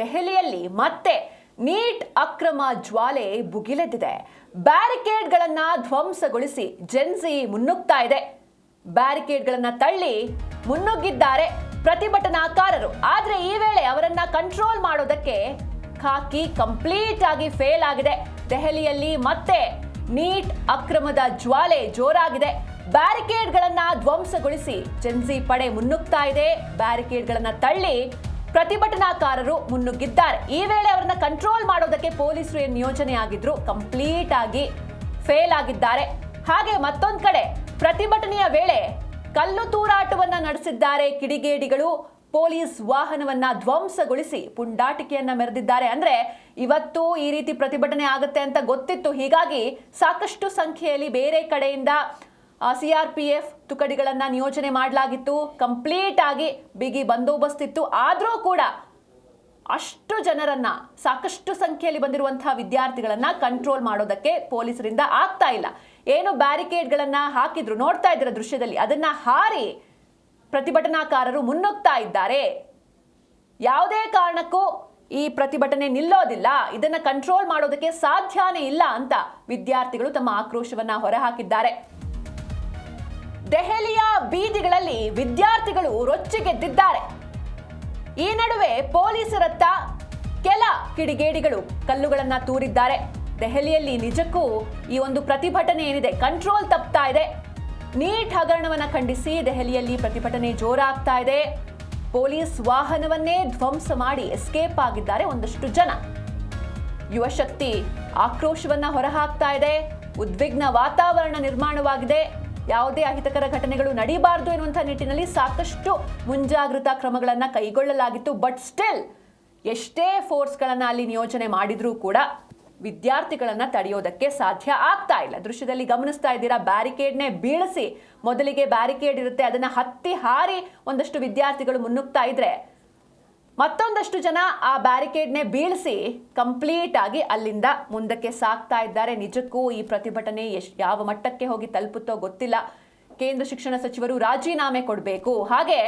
ದೆಹಲಿಯಲ್ಲಿ ಮತ್ತೆ ನೀಟ್ ಅಕ್ರಮ ಜ್ವಾಲೆ ಭುಗಿಲೆದ್ದಿದೆ. ಬ್ಯಾರಿಕೇಡ್ಗಳನ್ನ ಧ್ವಂಸಗೊಳಿಸಿ ಜೆನ್ಸಿ ಮುನ್ನುಗ್ತಾ ಇದೆ. ಬ್ಯಾರಿಕೇಡ್ಗಳನ್ನ ತಳ್ಳಿ ಮುನ್ನುಗ್ಗಿದ್ದಾರೆ ಪ್ರತಿಭಟನಾಕಾರರು. ಆದ್ರೆ ಈ ವೇಳೆ ಅವರನ್ನ ಕಂಟ್ರೋಲ್ ಮಾಡೋದಕ್ಕೆ ಖಾಕಿ ಕಂಪ್ಲೀಟ್ ಆಗಿ ಫೇಲ್ ಆಗಿದೆ. ದೆಹಲಿಯಲ್ಲಿ ಮತ್ತೆ ನೀಟ್ ಅಕ್ರಮದ ಜ್ವಾಲೆ ಜೋರಾಗಿದೆ. ಬ್ಯಾರಿಕೇಡ್ಗಳನ್ನ ಧ್ವಂಸಗೊಳಿಸಿ ಜೆನ್ಸಿ ಪಡೆ ಮುನ್ನುಗ್ತಾ ಇದೆ. ಬ್ಯಾರಿಕೇಡ್ಗಳನ್ನ ತಳ್ಳಿ ಪ್ರತಿಭಟನಾಕಾರರು ಮುನ್ನುಗ್ಗಿದ್ದಾರೆ. ಈ ವೇಳೆ ಅವರನ್ನ ಕಂಟ್ರೋಲ್ ಮಾಡೋದಕ್ಕೆ ಪೊಲೀಸರು ಏನು ನಿಯೋಜನೆ ಆಗಿದ್ರು ಕಂಪ್ಲೀಟ್ ಆಗಿ ಫೇಲ್ ಆಗಿದ್ದಾರೆ. ಹಾಗೆ ಮತ್ತೊಂದು ಕಡೆ ಪ್ರತಿಭಟನೆಯ ವೇಳೆ ಕಲ್ಲು ತೂರಾಟವನ್ನ ನಡೆಸಿದ್ದಾರೆ ಕಿಡಿಗೇಡಿಗಳು. ಪೊಲೀಸ್ ವಾಹನವನ್ನ ಧ್ವಂಸಗೊಳಿಸಿ ಪುಂಡಾಟಿಕೆಯನ್ನ ಮೆರೆದಿದ್ದಾರೆ. ಅಂದ್ರೆ ಇವತ್ತು ಈ ರೀತಿ ಪ್ರತಿಭಟನೆ ಆಗುತ್ತೆ ಅಂತ ಗೊತ್ತಿತ್ತು. ಹೀಗಾಗಿ ಸಾಕಷ್ಟು ಸಂಖ್ಯೆಯಲ್ಲಿ ಬೇರೆ ಕಡೆಯಿಂದ CRPF ತುಕಡಿಗಳನ್ನ ನಿಯೋಜನೆ ಮಾಡಲಾಗಿತ್ತು. ಕಂಪ್ಲೀಟ್ ಆಗಿ ಬಿಗಿ ಬಂದೋಬಸ್ತ್ ಇತ್ತು. ಆದರೂ ಕೂಡ ಅಷ್ಟು ಜನರನ್ನ, ಸಾಕಷ್ಟು ಸಂಖ್ಯೆಯಲ್ಲಿ ಬಂದಿರುವಂತಹ ವಿದ್ಯಾರ್ಥಿಗಳನ್ನ ಕಂಟ್ರೋಲ್ ಮಾಡೋದಕ್ಕೆ ಪೊಲೀಸರಿಂದ ಆಗ್ತಾ ಇಲ್ಲ. ಏನು ಬ್ಯಾರಿಕೇಡ್ಗಳನ್ನ ಹಾಕಿದ್ರು ನೋಡ್ತಾ ಇದ್ದೀರ ದೃಶ್ಯದಲ್ಲಿ, ಅದನ್ನ ಹಾರಿ ಪ್ರತಿಭಟನಾಕಾರರು ಮುನ್ನುಗ್ತಾ ಇದ್ದಾರೆ. ಯಾವುದೇ ಕಾರಣಕ್ಕೂ ಈ ಪ್ರತಿಭಟನೆ ನಿಲ್ಲೋದಿಲ್ಲ, ಇದನ್ನ ಕಂಟ್ರೋಲ್ ಮಾಡೋದಕ್ಕೆ ಸಾಧ್ಯನೇ ಇಲ್ಲ ಅಂತ ವಿದ್ಯಾರ್ಥಿಗಳು ತಮ್ಮ ಆಕ್ರೋಶವನ್ನ ಹೊರಹಾಕಿದ್ದಾರೆ. ದೆಹಲಿಯ ಬೀದಿಗಳಲ್ಲಿ ವಿದ್ಯಾರ್ಥಿಗಳು ರೊಚ್ಚಿಗೆದ್ದಿದ್ದಾರೆ. ಈ ನಡುವೆ ಪೊಲೀಸರತ್ತ ಕೆಲ ಕಿಡಿಗೇಡಿಗಳು ಕಲ್ಲುಗಳನ್ನ ತೂರಿದ್ದಾರೆ. ದೆಹಲಿಯಲ್ಲಿ ನಿಜಕ್ಕೂ ಈ ಒಂದು ಪ್ರತಿಭಟನೆ ಏನಿದೆ ಕಂಟ್ರೋಲ್ ತಪ್ತಾ ಇದೆ. ನೀಟ್ ಹಗರಣವನ್ನ ಖಂಡಿಸಿ ದೆಹಲಿಯಲ್ಲಿ ಪ್ರತಿಭಟನೆ ಜೋರಾಗ್ತಾ ಇದೆ. ಪೊಲೀಸ್ ವಾಹನವನ್ನೇ ಧ್ವಂಸ ಮಾಡಿ ಎಸ್ಕೇಪ್ ಆಗಿದ್ದಾರೆ ಒಂದಷ್ಟು ಜನ. ಯುವಶಕ್ತಿ ಆಕ್ರೋಶವನ್ನ ಹೊರಹಾಕ್ತಾ ಇದೆ. ಉದ್ವಿಗ್ನ ವಾತಾವರಣ ನಿರ್ಮಾಣವಾಗಿದೆ. ಯಾವುದೇ ಅಹಿತಕರ ಘಟನೆಗಳು ನಡೀಬಾರದು ಎನ್ನುವಂತಹ ನಿಟ್ಟಿನಲ್ಲಿ ಸಾಕಷ್ಟು ಮುಂಜಾಗ್ರತಾ ಕ್ರಮಗಳನ್ನ ಕೈಗೊಳ್ಳಲಾಗಿತ್ತು. ಬಟ್ ಸ್ಟಿಲ್ ಎಷ್ಟೇ ಫೋರ್ಸ್ಗಳನ್ನ ಅಲ್ಲಿ ನಿಯೋಜನೆ ಮಾಡಿದ್ರೂ ಕೂಡ ವಿದ್ಯಾರ್ಥಿಗಳನ್ನ ತಡೆಯೋದಕ್ಕೆ ಸಾಧ್ಯ ಆಗ್ತಾ ಇಲ್ಲ. ದೃಶ್ಯದಲ್ಲಿ ಗಮನಿಸ್ತಾ ಇದ್ದೀರಾ, ಬ್ಯಾರಿಕೇಡ್ನೇ ಬೀಳಿಸಿ, ಮೊದಲಿಗೆ ಬ್ಯಾರಿಕೇಡ್ ಇರುತ್ತೆ ಅದನ್ನ ಹತ್ತಿ ಹಾರಿ ಒಂದಷ್ಟು ವಿದ್ಯಾರ್ಥಿಗಳು ಮುನ್ನುಗ್ತಾ ಇದ್ರೆ ಮತ್ತೊಂದಷ್ಟು ಜನ ಆ ಬ್ಯಾರಿಕೇಡ್ನೇ ಬೀಳಿಸಿ ಕಂಪ್ಲೀಟ್ ಆಗಿ ಅಲ್ಲಿಂದ ಮುಂದಕ್ಕೆ ಸಾಕ್ತಾ ಇದ್ದಾರೆ. ನಿಜಕ್ಕೂ ಈ ಪ್ರತಿಭಟನೆ ಯಾವ ಮಟ್ಟಕ್ಕೆ ಹೋಗಿ ತಲುಪುತ್ತೋ ಗೊತ್ತಿಲ್ಲ. ಕೇಂದ್ರ ಶಿಕ್ಷಣ ಸಚಿವರು ರಾಜೀನಾಮೆ ಕೊಡಬೇಕು. ಹಾಗೆ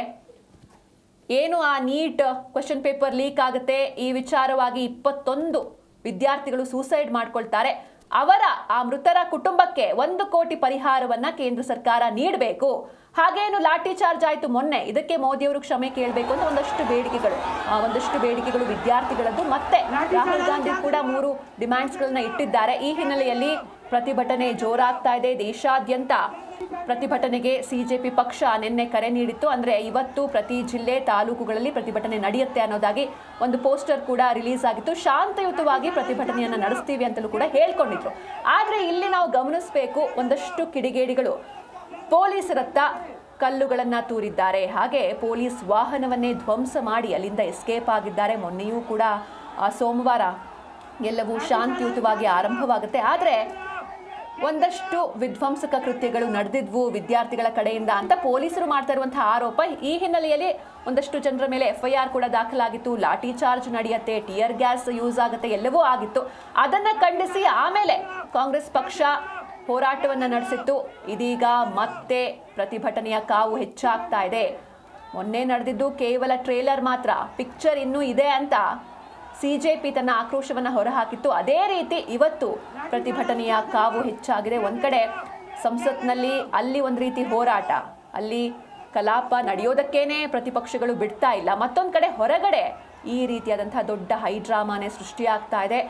ಏನು ಆ ನೀಟ್ ಕ್ವೆಶ್ಚನ್ ಪೇಪರ್ ಲೀಕ್ ಆಗುತ್ತೆ, ಈ ವಿಚಾರವಾಗಿ 21 ವಿದ್ಯಾರ್ಥಿಗಳು ಸೂಸೈಡ್ ಮಾಡ್ಕೊಳ್ತಾರೆ. ಅವರ ಆ ಮೃತರ ಕುಟುಂಬಕ್ಕೆ 1 ಕೋಟಿ ಪರಿಹಾರವನ್ನ ಕೇಂದ್ರ ಸರ್ಕಾರ ನೀಡಬೇಕು. ಹಾಗೇನು ಲಾಠಿ ಚಾರ್ಜ್ ಆಯ್ತು ಮೊನ್ನೆ, ಇದಕ್ಕೆ ಮೋದಿಯವರು ಕ್ಷಮೆ ಕೇಳಬೇಕು ಅಂತ ಒಂದಷ್ಟು ಬೇಡಿಕೆಗಳು ವಿದ್ಯಾರ್ಥಿಗಳದ್ದು. ಮತ್ತೆ ರಾಹುಲ್ ಗಾಂಧಿ ಕೂಡ 3 ಡಿಮ್ಯಾಂಡ್ಸ್ಗಳನ್ನ ಇಟ್ಟಿದ್ದಾರೆ. ಈ ಹಿನ್ನೆಲೆಯಲ್ಲಿ ಪ್ರತಿಭಟನೆ ಜೋರಾಗ್ತಾ ಇದೆ. ದೇಶಾದ್ಯಂತ ಪ್ರತಿಭಟನೆಗೆ CJP ಪಕ್ಷ ನಿನ್ನೆ ಕರೆ ನೀಡಿತ್ತು. ಅಂದ್ರೆ ಇವತ್ತು ಪ್ರತಿ ಜಿಲ್ಲೆ ತಾಲೂಕುಗಳಲ್ಲಿ ಪ್ರತಿಭಟನೆ ನಡೆಯುತ್ತೆ ಅನ್ನೋದಾಗಿ ಒಂದು ಪೋಸ್ಟರ್ ಕೂಡ ರಿಲೀಸ್ ಆಗಿತ್ತು. ಶಾಂತಯುತವಾಗಿ ಪ್ರತಿಭಟನೆಯನ್ನ ನಡೆಸ್ತೀವಿ ಅಂತಲೂ ಕೂಡ ಹೇಳ್ಕೊಂಡಿದ್ರು. ಆದ್ರೆ ಇಲ್ಲಿ ನಾವು ಗಮನಿಸಬೇಕು, ಒಂದಷ್ಟು ಕಿಡಿಗೇಡಿಗಳು ಪೊಲೀಸರತ್ತ ಕಲ್ಲುಗಳನ್ನ ತೂರಿದ್ದಾರೆ. ಹಾಗೆ ಪೊಲೀಸ್ ವಾಹನವನ್ನೇ ಧ್ವಂಸ ಮಾಡಿ ಅಲ್ಲಿಂದ ಎಸ್ಕೇಪ್ ಆಗಿದ್ದಾರೆ. ಮೊನ್ನೆಯೂ ಕೂಡ ಸೋಮವಾರ ಎಲ್ಲವೂ ಶಾಂತಿಯುತವಾಗಿ ಆರಂಭವಾಗುತ್ತೆ. ಆದರೆ ಒಂದಷ್ಟು ವಿಧ್ವಂಸಕ ಕೃತ್ಯಗಳು ನಡೆದಿದ್ವು ವಿದ್ಯಾರ್ಥಿಗಳ ಕಡೆಯಿಂದ ಅಂತ ಪೊಲೀಸರು ಮಾಡ್ತಾ ಇರುವಂತಹ ಆರೋಪ. ಈ ಹಿನ್ನೆಲೆಯಲ್ಲಿ ಒಂದಷ್ಟು ಜನರ ಮೇಲೆ FIR ಕೂಡ ದಾಖಲಾಗಿತ್ತು. ಲಾಠಿ ಚಾರ್ಜ್ ನಡೆಯುತ್ತೆ, ಟಿಯರ್ ಗ್ಯಾಸ್ ಯೂಸ್ ಆಗುತ್ತೆ, ಎಲ್ಲವೂ ಆಗಿತ್ತು. ಅದನ್ನ ಖಂಡಿಸಿ ಆಮೇಲೆ ಕಾಂಗ್ರೆಸ್ ಪಕ್ಷ ಹೋರಾಟವನ್ನ ನಡೆಸಿತ್ತು. ಇದೀಗ ಮತ್ತೆ ಪ್ರತಿಭಟನೆಯ ಕಾವು ಹೆಚ್ಚಾಗ್ತಾ ಇದೆ. ಮೊನ್ನೆ ನಡೆದಿದ್ದು ಕೇವಲ ಟ್ರೇಲರ್ ಮಾತ್ರ, ಪಿಕ್ಚರ್ ಇನ್ನೂ ಇದೆ ಅಂತ CJP ತನ್ನ ಆಕ್ರೋಶವನ್ನ ಹೊರಹಾಕಿತ್ತು. ಅದೇ ರೀತಿ ಇವತ್ತು ಪ್ರತಿಭಟನೆಯ ಕಾವು ಹೆಚ್ಚಾಗಿದೆ. ಒಂದ್ ಕಡೆ ಸಂಸತ್ನಲ್ಲಿ ಅಲ್ಲಿ ಒಂದು ರೀತಿ ಹೋರಾಟ, ಅಲ್ಲಿ ಕಲಾಪ ನಡೆಯೋದಕ್ಕೇನೆ ಪ್ರತಿಪಕ್ಷಗಳು ಬಿಡ್ತಾ ಇಲ್ಲ. ಮತ್ತೊಂದು ಕಡೆ ಹೊರಗಡೆ ಈ ರೀತಿಯಾದಂತಹ ದೊಡ್ಡ ಹೈಡ್ರಾಮಾನೇ ಸೃಷ್ಟಿಯಾಗ್ತಾ ಇದೆ.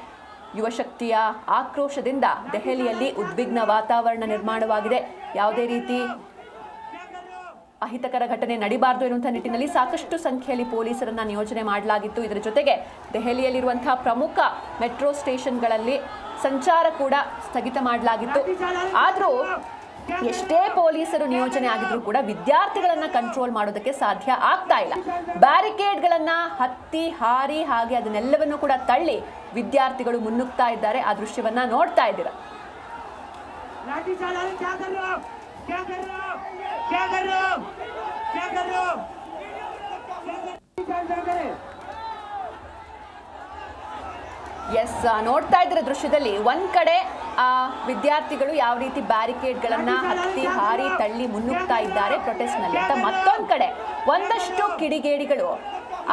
ಯುವಶಕ್ತಿಯ ಆಕ್ರೋಶದಿಂದ ದೆಹಲಿಯಲ್ಲಿ ಉದ್ವಿಗ್ನ ವಾತಾವರಣ ನಿರ್ಮಾಣವಾಗಿದೆ. ಯಾವುದೇ ರೀತಿ ಅಹಿತಕರ ಘಟನೆ ನಡೀಬಾರದು ಎನ್ನುವಂಥ ನಿಟ್ಟಿನಲ್ಲಿ ಸಾಕಷ್ಟು ಸಂಖ್ಯೆಯಲ್ಲಿ ಪೊಲೀಸರನ್ನ ನಿಯೋಜನೆ ಮಾಡಲಾಗಿತ್ತು. ಇದರ ಜೊತೆಗೆ ದೆಹಲಿಯಲ್ಲಿರುವಂತಹ ಪ್ರಮುಖ ಮೆಟ್ರೋ ಸ್ಟೇಷನ್ಗಳಲ್ಲಿ ಸಂಚಾರ ಕೂಡ ಸ್ಥಗಿತ ಮಾಡಲಾಗಿತ್ತು. ಆದರೂ ಎಷ್ಟೇ ಪೊಲೀಸರು ನಿಯೋಜನೆ ಆಗಿದ್ರು ಕೂಡ ವಿದ್ಯಾರ್ಥಿಗಳನ್ನ ಕಂಟ್ರೋಲ್ ಮಾಡೋದಕ್ಕೆ ಸಾಧ್ಯ ಆಗ್ತಾ ಇಲ್ಲ. ಬ್ಯಾರಿಕೇಡ್ಗಳನ್ನ ಹತ್ತಿ ಹಾರಿ ಹಾಗೆ ಅದನ್ನೆಲ್ಲವನ್ನೂ ಕೂಡ ತಳ್ಳಿ ವಿದ್ಯಾರ್ಥಿಗಳು ಮುನ್ನುಗ್ತಾ ಇದ್ದಾರೆ. ಆ ದೃಶ್ಯವನ್ನ ನೋಡ್ತಾ ಇದ್ದೀರಾ. ಎಸ್, ನೋಡ್ತಾ ಇದ್ದೀರ ದೃಶ್ಯದಲ್ಲಿ ಒಂದ್ ಕಡೆ ಆ ವಿದ್ಯಾರ್ಥಿಗಳು ಯಾವ ರೀತಿ ಬ್ಯಾರಿಕೇಡ್ಗಳನ್ನ ಹತ್ತಿ ಹಾರಿ ತಳ್ಳಿ ಮುನ್ನುಗ್ತಾ ಇದ್ದಾರೆ ಪ್ರೊಟೆಸ್ಟ್ ನಲ್ಲಿ ಅಂತ, ಮತ್ತೊಂದ್ ಕಡೆ ಒಂದಷ್ಟು ಕಿಡಿಗೇಡಿಗಳು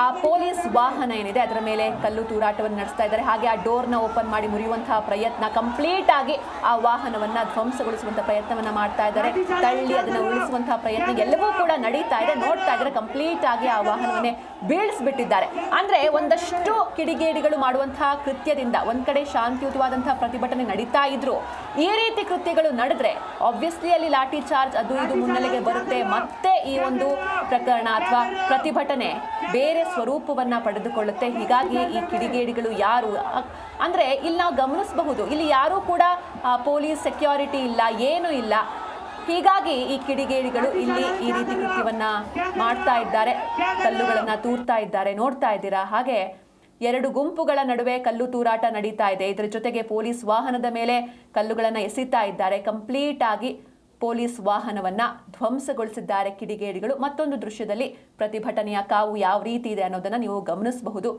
ಆ ಪೊಲೀಸ್ ವಾಹನ ಏನಿದೆ ಅದರ ಮೇಲೆ ಕಲ್ಲು ತೂರಾಟವನ್ನು ನಡೆಸ್ತಾ ಇದ್ದಾರೆ. ಹಾಗೆ ಆ ಡೋರ್ನ ಓಪನ್ ಮಾಡಿ ಮುರಿಯುವಂತಹ ಪ್ರಯತ್ನ, ಕಂಪ್ಲೀಟ್ ಆಗಿ ಆ ವಾಹನವನ್ನ ಧ್ವಂಸಗೊಳಿಸುವಂತಹ ಪ್ರಯತ್ನವನ್ನ ಮಾಡ್ತಾ ಇದ್ದಾರೆ. ತಳ್ಳಿ ಅದನ್ನ ಉಳಿಸುವಂತಹ ಪ್ರಯತ್ನ ಎಲ್ಲವೂ ಕೂಡ ನಡೀತಾ ಇದೆ. ನೋಡ್ತಾ ಇದ್ದಾರೆ ಕಂಪ್ಲೀಟ್ ಆಗಿ ಆ ವಾಹನವನ್ನೇ ಬೀಳಿಸ್ಬಿಟ್ಟಿದ್ದಾರೆ. ಅಂದ್ರೆ ಒಂದಷ್ಟು ಕಿಡಿಗೇಡಿಗಳು ಮಾಡುವಂತಹ ಕೃತ್ಯದಿಂದ ಒಂದ್ ಕಡೆ ಶಾಂತಿಯುತವಾದಂತಹ ಪ್ರತಿಭಟನೆ ನಡೀತಾ ಇದ್ರು, ಈ ರೀತಿ ಕೃತ್ಯಗಳು ನಡೆದ್ರೆ ಆಬ್ವಿಯಸ್ಲಿ ಅಲ್ಲಿ ಲಾಠಿ ಚಾರ್ಜ್ ಅದು ಇದು ಮುನ್ನೆಲೆಗೆ ಬರುತ್ತೆ. ಮತ್ತೆ ಈ ಒಂದು ಪ್ರಕರಣ ಅಥವಾ ಪ್ರತಿಭಟನೆ ಬೇರೆ ಸ್ವರೂಪವನ್ನ ಪಡೆದುಕೊಳ್ಳುತ್ತೆ. ಹೀಗಾಗಿ ಈ ಕಿಡಿಗೇಡಿಗಳು ಯಾರು ಅಂದ್ರೆ ಇಲ್ಲಿ ನಾವು ಗಮನಿಸಬಹುದು, ಇಲ್ಲಿ ಯಾರೂ ಕೂಡ ಪೊಲೀಸ್ ಸೆಕ್ಯೂರಿಟಿ ಇಲ್ಲ, ಏನೂ ಇಲ್ಲ. ಹೀಗಾಗಿ ಈ ಕಿಡಿಗೇಡಿಗಳು ಇಲ್ಲಿ ಈ ರೀತಿ ಕೃತ್ಯವನ್ನ ಮಾಡ್ತಾ ಇದ್ದಾರೆ, ಕಲ್ಲುಗಳನ್ನ ತೂರ್ತಾ ಇದ್ದಾರೆ. ನೋಡ್ತಾ ಇದ್ದೀರಾ. ಹಾಗೆ ಎರಡು ಗುಂಪುಗಳ ನಡುವೆ ಕಲ್ಲು ತೂರಾಟ ನಡೀತಾ ಇದೆ. ಇದರ ಜೊತೆಗೆ ಪೊಲೀಸ್ ವಾಹನದ ಮೇಲೆ ಕಲ್ಲುಗಳನ್ನ ಎಸಿತಾ ಇದ್ದಾರೆ. ಕಂಪ್ಲೀಟ್ ಆಗಿ ಪೊಲೀಸ್ ವಾಹನವನ್ನ ಧ್ವಂಸಗೊಳಿಸಿದ್ದಾರೆ ಕಿಡಿಗೇಡಿಗಳು. ಮತ್ತೊಂದು ದೃಶ್ಯದಲ್ಲಿ ಪ್ರತಿಭಟನೆಯ ಕಾವು ಯಾವ ರೀತಿ ಇದೆ ಅನ್ನೋದನ್ನ ನೀವು ಗಮನಿಸಬಹುದು.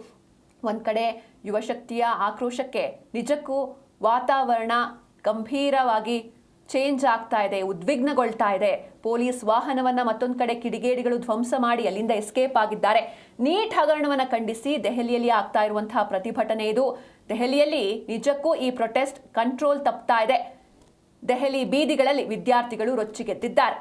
ಒಂದ್ ಕಡೆ ಯುವಶಕ್ತಿಯ ಆಕ್ರೋಶಕ್ಕೆ ನಿಜಕ್ಕೂ ವಾತಾವರಣ ಗಂಭೀರವಾಗಿ ಚೇಂಜ್ ಆಗ್ತಾ ಇದೆ, ಉದ್ವಿಗ್ನಗೊಳ್ತಾ ಇದೆ. ಪೊಲೀಸ್ ವಾಹನವನ್ನ ಮತ್ತೊಂದು ಕಡೆ ಕಿಡಿಗೇಡಿಗಳು ಧ್ವಂಸ ಮಾಡಿ ಅಲ್ಲಿಂದ ಎಸ್ಕೇಪ್ ಆಗಿದ್ದಾರೆ. ನೀಟ್ ಹಗರಣವನ್ನ ಖಂಡಿಸಿ ದೆಹಲಿಯಲ್ಲಿ ಆಗ್ತಾ ಇರುವಂತಹ ಪ್ರತಿಭಟನೆ ಇದು. ದೆಹಲಿಯಲ್ಲಿ ನಿಜಕ್ಕೂ ಈ ಪ್ರೊಟೆಸ್ಟ್ ಕಂಟ್ರೋಲ್ ತಪ್ತಾ ಇದೆ. ದೆಹಲಿ ಬೀದಿಗಳಲ್ಲಿ ವಿದ್ಯಾರ್ಥಿಗಳು ರೊಚ್ಚಿಗೆದ್ದಿದ್ದಾರೆ.